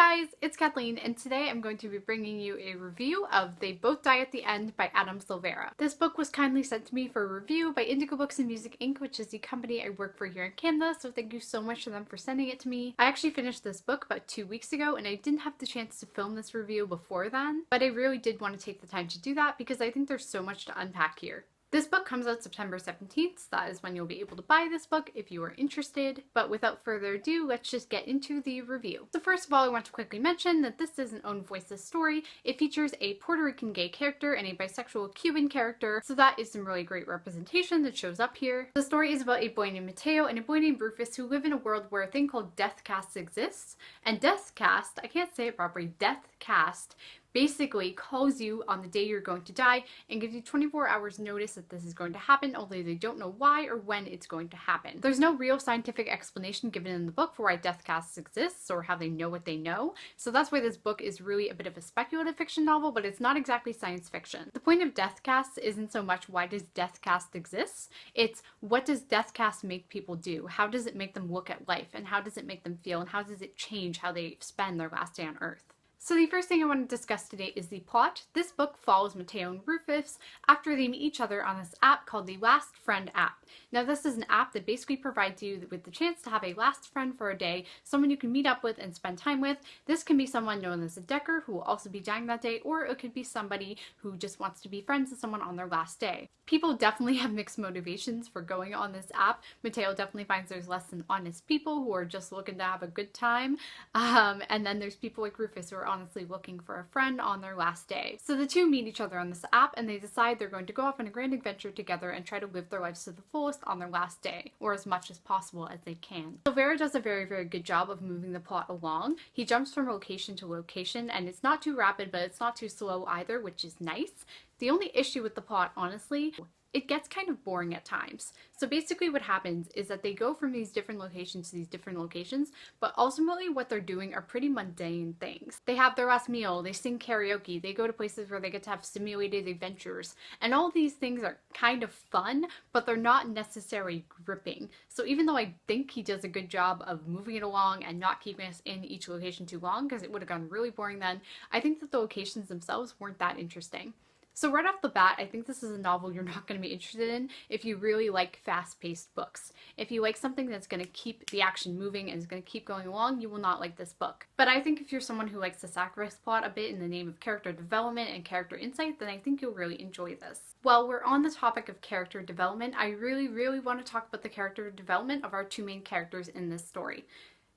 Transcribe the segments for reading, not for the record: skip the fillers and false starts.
Guys, it's Kathleen, and today I'm going to be bringing you a review of They Both Die at the End by Adam Silvera. This book was kindly sent to me for a review by Indigo Books and Music Inc., which is the company I work for here in Canada, so thank you so much to them for sending it to me. I actually finished this book about 2 weeks ago, and I didn't have the chance to film this review before then, but I really did want to take the time to do that because I think there's so much to unpack here. This book comes out September 17th, so that is when you'll be able to buy this book if you are interested. But without further ado, let's just get into the review. So first of all, I want to quickly mention that this is an own voices story. It features a Puerto Rican gay character and a bisexual Cuban character, so that is some really great representation that shows up here. The story is about a boy named Mateo and a boy named Rufus who live in a world where a thing called death caste exists. And death caste, I can't say it properly, death caste basically calls you on the day you're going to die and gives you 24 hours notice that this is going to happen, although they don't know why or when it's going to happen. There's no real scientific explanation given in the book for why death castes exists or how they know what they know, so that's why this book is really a bit of a speculative fiction novel, but it's not exactly science fiction. The point of death castes isn't so much why does death caste exist, it's what does death caste make people do? How does it make them look at life, and how does it make them feel, and how does it change how they spend their last day on Earth? So the first thing I want to discuss today is the plot. This book follows Mateo and Rufus after they meet each other on this app called the Last Friend app. Now this is an app that basically provides you with the chance to have a last friend for a day, someone you can meet up with and spend time with. This can be someone known as a Decker who will also be dying that day, or it could be somebody who just wants to be friends with someone on their last day. People definitely have mixed motivations for going on this app. Mateo definitely finds there's less than honest people who are just looking to have a good time, and then there's people like Rufus who are honestly looking for a friend on their last day. So the two meet each other on this app and they decide they're going to go off on a grand adventure together and try to live their lives to the fullest on their last day, or as much as possible as they can. Silvera does a very, very good job of moving the plot along. He jumps from location to location, and it's not too rapid, but it's not too slow either, which is nice. The only issue with the plot, honestly, it gets kind of boring at times. So basically what happens is that they go from these different locations to these different locations, but ultimately what they're doing are pretty mundane things. They have their last meal, they sing karaoke, they go to places where they get to have simulated adventures, and all these things are kind of fun, but they're not necessarily gripping. So even though I think he does a good job of moving it along and not keeping us in each location too long, because it would have gotten really boring then, I think that the locations themselves weren't that interesting. So right off the bat, I think this is a novel you're not going to be interested in if you really like fast-paced books. If you like something that's going to keep the action moving and is going to keep going along, you will not like this book. But I think if you're someone who likes to sacrifice plot a bit in the name of character development and character insight, then I think you'll really enjoy this. While we're on the topic of character development, I really want to talk about the character development of our two main characters in this story.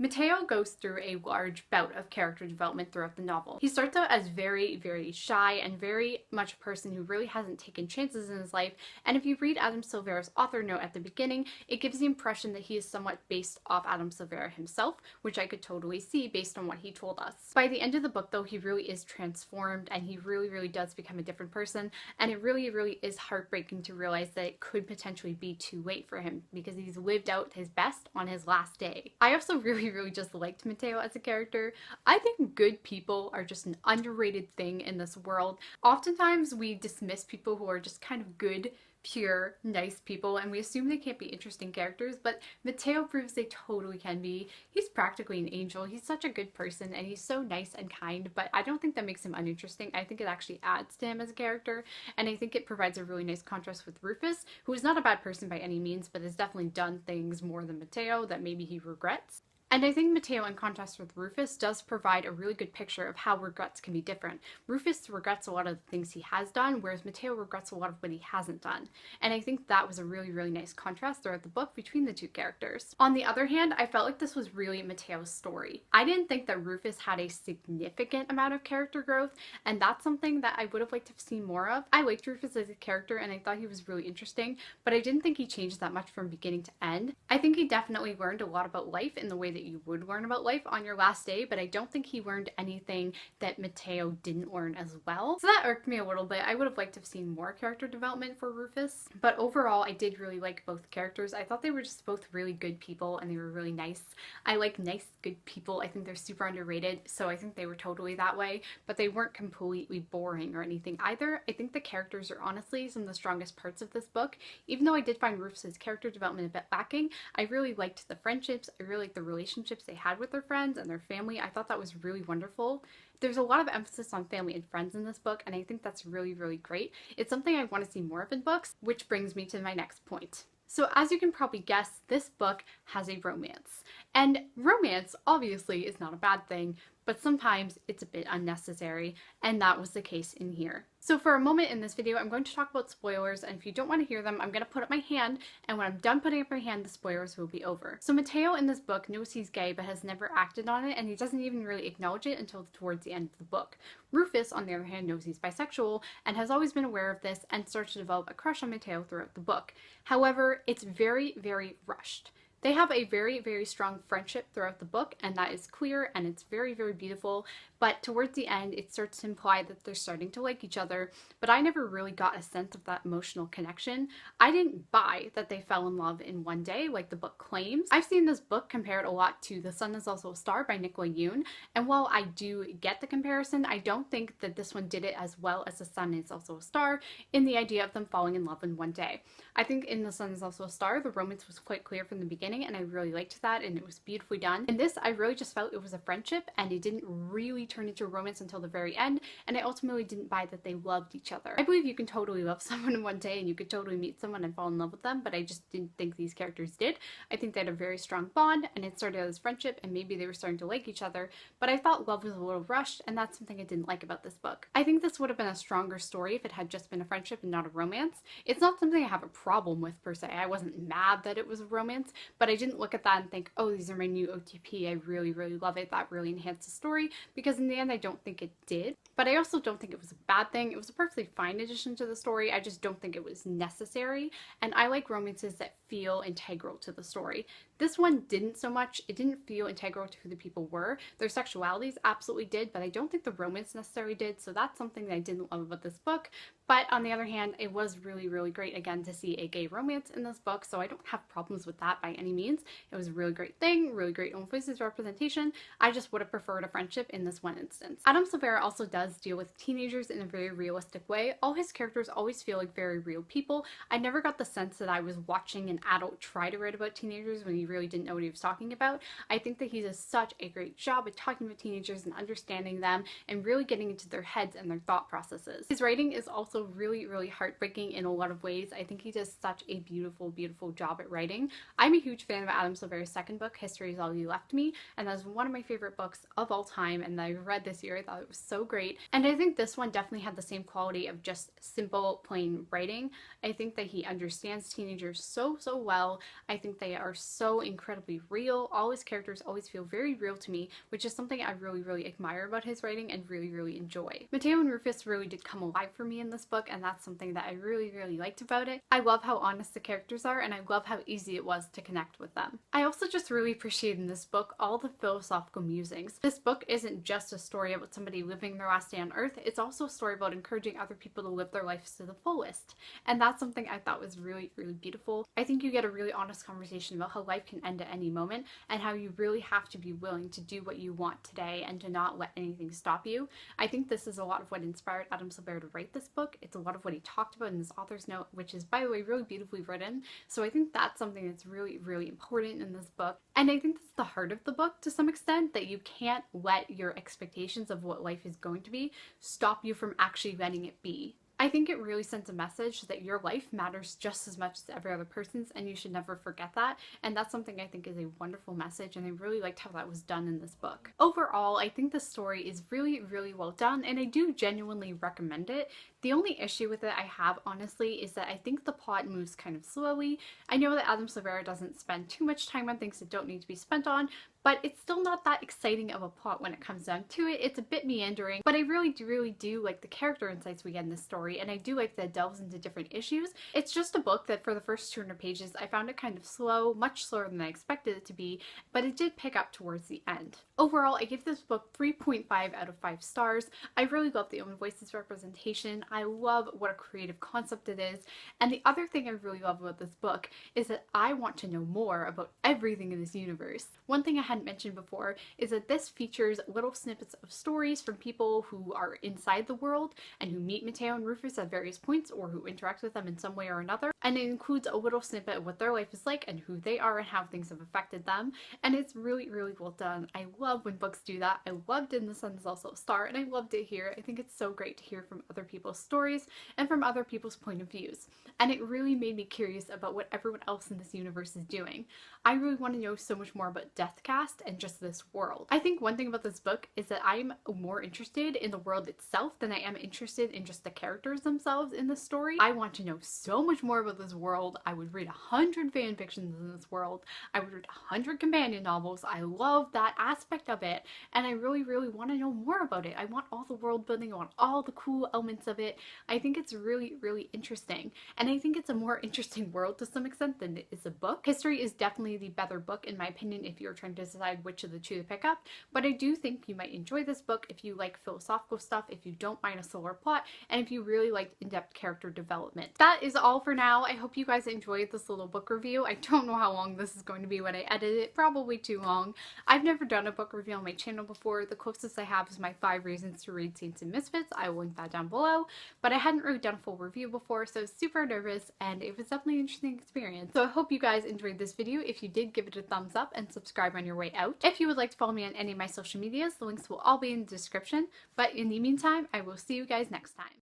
Mateo goes through a large bout of character development throughout the novel. He starts out as very shy and very much a person who really hasn't taken chances in his life, and if you read Adam Silvera's author note at the beginning, it gives the impression that he is somewhat based off Adam Silvera himself, which I could totally see based on what he told us. By the end of the book though, he really is transformed and he really does become a different person, and it really is heartbreaking to realize that it could potentially be too late for him because he's lived out his best on his last day. I also really just liked Mateo as a character. I think good people are just an underrated thing in this world. Oftentimes we dismiss people who are just kind of good, pure, nice people, and we assume they can't be interesting characters, but Mateo proves they totally can be. He's practically an angel. He's such a good person and he's so nice and kind, but I don't think that makes him uninteresting. I think it actually adds to him as a character, and I think it provides a really nice contrast with Rufus, who is not a bad person by any means, but has definitely done things more than Mateo that maybe he regrets. And I think Mateo, in contrast with Rufus, does provide a really good picture of how regrets can be different. Rufus regrets a lot of the things he has done, whereas Mateo regrets a lot of what he hasn't done. And I think that was a really nice contrast throughout the book between the two characters. On the other hand, I felt like this was really Mateo's story. I didn't think that Rufus had a significant amount of character growth, and that's something that I would have liked to have seen more of. I liked Rufus as a character and I thought he was really interesting, but I didn't think he changed that much from beginning to end. I think he definitely learned a lot about life in the way that you would learn about life on your last day, but I don't think he learned anything that Mateo didn't learn as well. So that irked me a little bit. I would have liked to have seen more character development for Rufus, but overall I did really like both characters. I thought they were just both really good people and they were really nice. I like nice, good people. I think they're super underrated, so I think they were totally that way, but they weren't completely boring or anything either. I think the characters are honestly some of the strongest parts of this book. Even though I did find Rufus's character development a bit lacking, I really liked the friendships, I really liked the relationships relationships they had with their friends and their family. I thought that was really wonderful. There's a lot of emphasis on family and friends in this book, and I think that's really, really great. It's something I want to see more of in books, which brings me to my next point. So as you can probably guess, this book has a romance. And romance, obviously, is not a bad thing, but sometimes it's a bit unnecessary, and that was the case in here. So for a moment in this video, I'm going to talk about spoilers, and if you don't want to hear them, I'm going to put up my hand, and when I'm done putting up my hand, the spoilers will be over. So Mateo in this book knows he's gay, but has never acted on it, and he doesn't even really acknowledge it until towards the end of the book. Rufus, on the other hand, knows he's bisexual, and has always been aware of this, and starts to develop a crush on Mateo throughout the book. However, it's very, very rushed. They have a very, very strong friendship throughout the book, and that is clear, and it's very, very beautiful, but towards the end, it starts to imply that they're starting to like each other, but I never really got a sense of that emotional connection. I didn't buy that they fell in love in one day, like the book claims. I've seen this book compared a lot to The Sun Is Also a Star by Nicola Yoon, and while I do get the comparison, I don't think that this one did it as well as The Sun Is Also a Star in the idea of them falling in love in one day. I think in The Sun Is Also a Star, the romance was quite clear from the beginning, and I really liked that, and it was beautifully done. In this, I really just felt it was a friendship, and it didn't really turn into a romance until the very end, and I ultimately didn't buy that they loved each other. I believe you can totally love someone in one day, and you could totally meet someone and fall in love with them, but I just didn't think these characters did. I think they had a very strong bond, and it started as friendship, and maybe they were starting to like each other, but I thought love was a little rushed, and that's something I didn't like about this book. I think this would have been a stronger story if it had just been a friendship and not a romance. It's not something I have a problem with per se. I wasn't mad that it was a romance, but I didn't look at that and think, oh, these are my new OTP, I really, really love it, that really enhanced the story, because in the end I don't think it did. But I also don't think it was a bad thing. It was a perfectly fine addition to the story. I just don't think it was necessary, and I like romances that feel integral to the story. This one didn't so much. It didn't feel integral to who the people were. Their sexualities absolutely did, but I don't think the romance necessarily did, so that's something that I didn't love about this book. But on the other hand, it was really, really great again to see a gay romance in this book, so I don't have problems with that by any means. It was a really great thing, really great own voices representation. I just would have preferred a friendship in this one instance. Adam Silvera also does deal with teenagers in a very realistic way. All his characters always feel like very real people. I never got the sense that I was watching an adult try to write about teenagers when he really didn't know what he was talking about. I think that he does such a great job at talking about teenagers and understanding them and really getting into their heads and their thought processes. His writing is also really, really heartbreaking in a lot of ways. I think he does such a beautiful, beautiful job at writing. I'm a huge fan of Adam Silvera's second book, History Is All You Left Me, and that's one of my favorite books of all time, and I read this year. I thought it was so great, and I think this one definitely had the same quality of just simple, plain writing. I think that he understands teenagers so, so well. I think they are so incredibly real. All his characters always feel very real to me, which is something I really, really admire about his writing and really, really enjoy. Mateo and Rufus really did come alive for me in this book, and that's something that I really, really liked about it. I love how honest the characters are, and I love how easy it was to connect with them. I also just really appreciate in this book all the philosophical musings. This book isn't just a story about somebody living their last day on Earth, it's also a story about encouraging other people to live their lives to the fullest. And that's something I thought was really, really beautiful. I think you get a really honest conversation about how life can end at any moment, and how you really have to be willing to do what you want today and to not let anything stop you. I think this is a lot of what inspired Adam Silvera to write this book. It's a lot of what he talked about in his author's note, which is, by the way, really beautifully written. So I think that's something that's really, really important in this book. And I think that's the heart of the book to some extent, that you can't let your expectations of what life is going to be stop you from actually letting it be. I think it really sends a message that your life matters just as much as every other person's, and you should never forget that. And that's something I think is a wonderful message, and I really liked how that was done in this book. Overall, I think the story is really, really well done, and I do genuinely recommend it. The only issue with it I have, honestly, is that I think the plot moves kind of slowly. I know that Adam Silvera doesn't spend too much time on things that don't need to be spent on, but it's still not that exciting of a plot when it comes down to it. It's a bit meandering, but I really do like the character insights we get in this story, and I do like that it delves into different issues. It's just a book that for the first 200 pages I found it kind of slow, much slower than I expected it to be, but it did pick up towards the end. Overall, I gave this book 3.5 out of 5 stars. I really love the Own Voices representation. I love what a creative concept it is. And the other thing I really love about this book is that I want to know more about everything in this universe. One thing I hadn't mentioned before is that this features little snippets of stories from people who are inside the world and who meet Mateo and Rufus at various points or who interact with them in some way or another. And it includes a little snippet of what their life is like and who they are and how things have affected them. And it's really, really well done. I love when books do that. I loved In the Sun Is Also a Star, and I loved it here. I think it's so great to hear from other people's stories and from other people's point of views. And it really made me curious about what everyone else in this universe is doing. I really want to know so much more about Deathcast and just this world. I think one thing about this book is that I'm more interested in the world itself than I am interested in just the characters themselves in the story. I want to know so much more about this world. I would read 100 fan fictions in this world. I would read 100 companion novels. I love that aspect of it, and I really, really want to know more about it. I want all the world building. I want all the cool elements of it. I think it's really, really interesting, and I think it's a more interesting world to some extent than it is a book. History is definitely the better book in my opinion if you're trying to decide which of the two to pick up, but I do think you might enjoy this book if you like philosophical stuff, if you don't mind a slower plot, and if you really like in-depth character development. That is all for now. I hope you guys enjoyed this little book review. I don't know how long this is going to be when I edit it, probably too long. I've never done a book review on my channel before. The closest I have is my 5 reasons to read Saints and Misfits. I will link that down below, but I hadn't really done a full review before, so I was super nervous, and it was definitely an interesting experience. So I hope you guys enjoyed this video. If you did, give it a thumbs up and subscribe on your way out. If you would like to follow me on any of my social medias, the links will all be in the description, but in the meantime, I will see you guys next time.